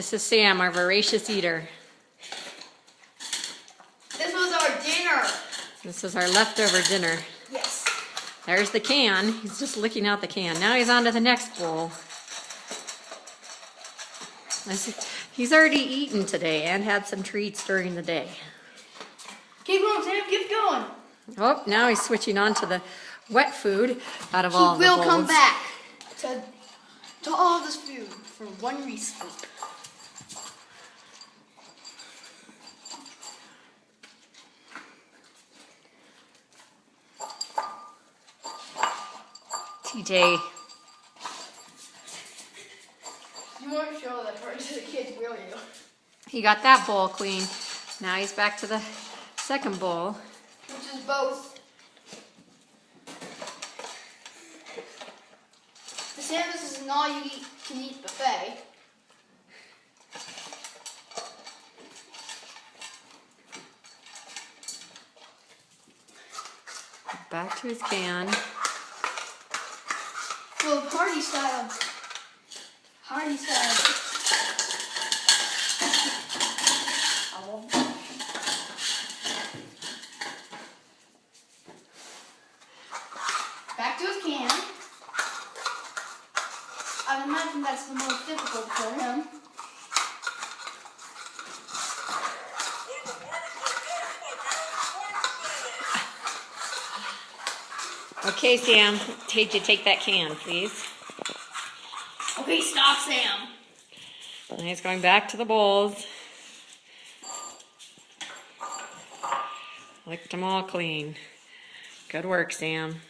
This is Sam, our voracious eater. This was our dinner. This is our leftover dinner. Yes. There's the can. He's just licking out the can. Now he's on to the next bowl. He's already eaten today and had some treats during the day. Keep going, Sam. Keep going. Oh, now he's switching on to the wet food out of all the bowls. He will come back to all this food for one reason. TJ. You won't show that part to the kids, will you? He got that bowl clean. Now he's back to the second bowl. Which is both. Sam, this is an all-you-can-eat buffet. Back to his can. Well, party style. Party style. Back to his can. I imagine that's the most difficult for him. Okay, Sam. TJ, take that can, please. Okay, stop, Sam. And he's going back to the bowls. Licked them all clean. Good work, Sam.